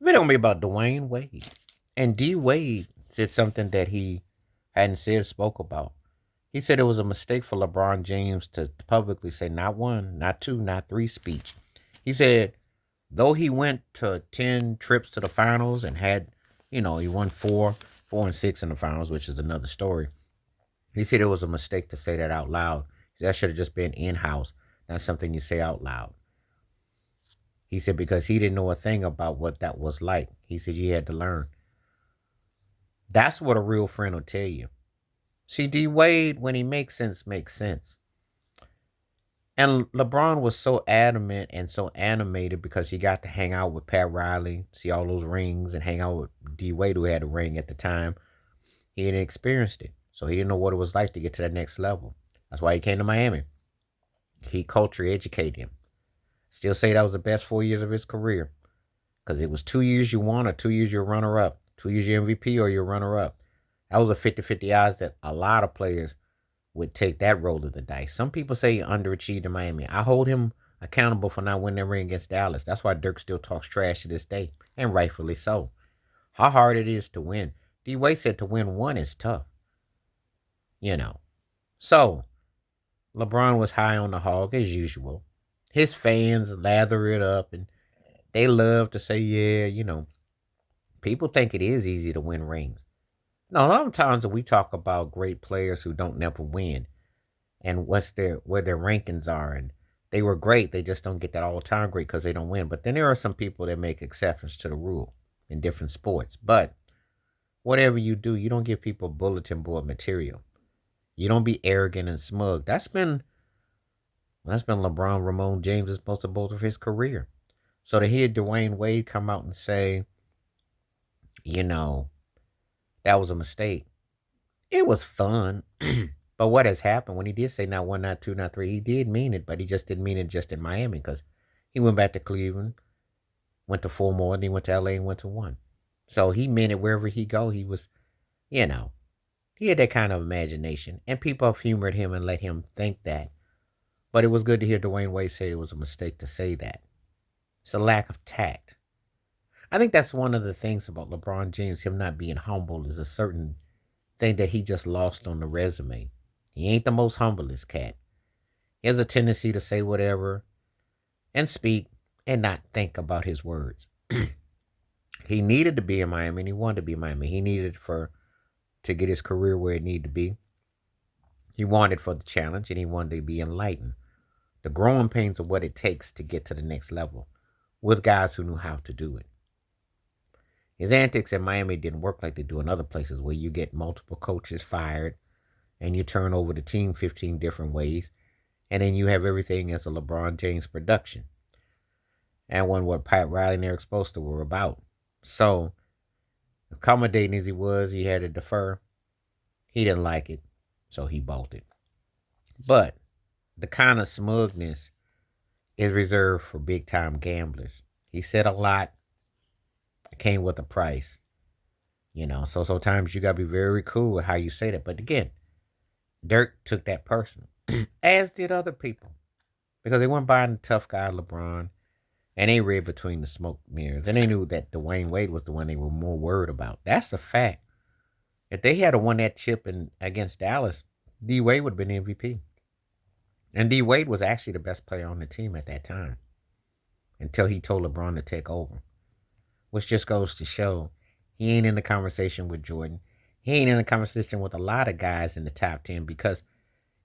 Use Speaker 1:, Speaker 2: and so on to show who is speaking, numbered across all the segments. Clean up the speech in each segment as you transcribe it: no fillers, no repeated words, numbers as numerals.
Speaker 1: Video gonna be about Dwayne Wade. And D Wade said something that he hadn't said spoke about. He said it was a mistake for LeBron James to publicly say not one, not two, not three speech. He said though he went to 10 trips to the finals and had, he won four and six in the finals, which is another story. He said it was a mistake to say that out loud. That should have just been in house, not something you say out loud. He said because he didn't know a thing about what that was like. He said you had to learn. That's what a real friend will tell you. See, D Wade, when he makes sense. And LeBron was so adamant and so animated because he got to hang out with Pat Riley, see all those rings, and hang out with D Wade, who had a ring at the time. He hadn't experienced it. So he didn't know what it was like to get to that next level. That's why he came to Miami. He culture educated him. Still say that was the best 4 years of his career. Because it was 2 years you won or 2 years you're runner up. 2 years you're MVP or you're runner up. That was a 50-50 odds that a lot of players would take that roll of the dice. Some people say he underachieved in Miami. I hold him accountable for not winning that ring against Dallas. That's why Dirk still talks trash to this day, and rightfully so. How hard it is to win. D Wade said to win one is tough. You know. So, LeBron was high on the hog as usual. His fans lather it up and they love to say, yeah, people think it is easy to win rings. No, a lot of times we talk about great players who don't never win and where their rankings are, and they were great. They just don't get that all time great because they don't win. But then there are some people that make exceptions to the rule in different sports. But whatever you do, you don't give people bulletin board material. You don't be arrogant and smug. That's been LeBron Ramon James' most of both of his career. So to hear Dwayne Wade come out and say, you know, that was a mistake. It was fun. But what has happened when he did say not one, not two, not three, he did mean it, but he just didn't mean it just in Miami because he went back to Cleveland, went to four more, and he went to LA and went to one. So he meant it wherever he go. He was, you know, he had that kind of imagination. And people have humored him and let him think that. But it was good to hear Dwayne Wade say it was a mistake to say that. It's a lack of tact. I think that's one of the things about LeBron James, him not being humble, is a certain thing that he just lost on the resume. He ain't the most humblest cat. He has a tendency to say whatever and speak and not think about his words. He needed to be in Miami and he wanted to be in Miami. He needed to get his career where it needed to be. He wanted for the challenge and he wanted to be enlightened. The growing pains of what it takes to get to the next level with guys who knew how to do it. His antics in Miami didn't work like they do in other places where you get multiple coaches fired and you turn over the team 15 different ways, and then you have everything as a LeBron James production. And when what Pat Riley and Eric Spoelstra were about. So, accommodating as he was, he had to defer. He didn't like it, so he bolted. But the kind of smugness is reserved for big time gamblers. He said a lot. It came with a price. So sometimes you gotta be very cool with how you say that. But again, Dirk took that personal, as did other people, because they weren't buying the tough guy LeBron, and they read between the smoke mirrors, and they knew that Dwayne Wade was the one they were more worried about. That's a fact. If they had won that chip against Dallas, D Wade would have been MVP, and D Wade was actually the best player on the team at that time until he told LeBron to take over, which just goes to show he ain't in the conversation with Jordan. He ain't in the conversation with a lot of guys in the top 10 because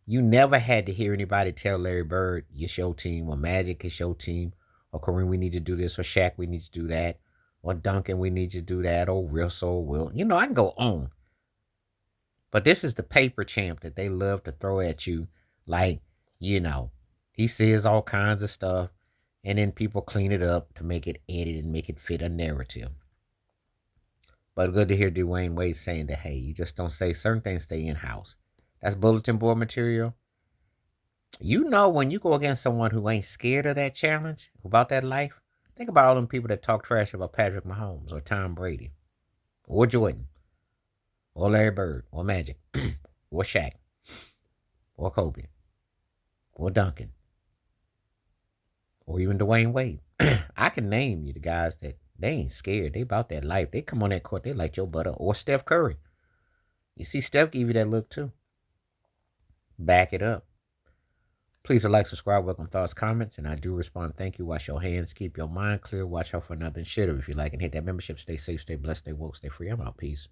Speaker 1: you never had to hear anybody tell Larry Bird, it's your team, or Magic, it's your team, or Kareem, we need to do this, or Shaq, we need to do that, or Duncan, we need you to do that, or Russell, Will. I can go on. But this is the paper champ that they love to throw at you like, he says all kinds of stuff, and then people clean it up to make it edit and make it fit a narrative. But good to hear Dwayne Wade saying that, hey, you just don't say certain things, stay in house. That's bulletin board material. When you go against someone who ain't scared of that challenge, about that life, think about all them people that talk trash about Patrick Mahomes or Tom Brady or Jordan or Larry Bird or Magic or Shaq or Kobe or Duncan or even Dwayne Wade. I can name you the guys that They ain't scared. They about that life. They come on that court, they like Joe Butter or Steph Curry. You see, Steph give you that look too. Back it up. Please like, subscribe, welcome thoughts, comments, and I do respond. Thank you. Wash your hands, keep your mind clear, watch out for nothing shitter. If you like and hit that membership, stay safe, stay blessed, stay woke, stay free. I'm out. Peace.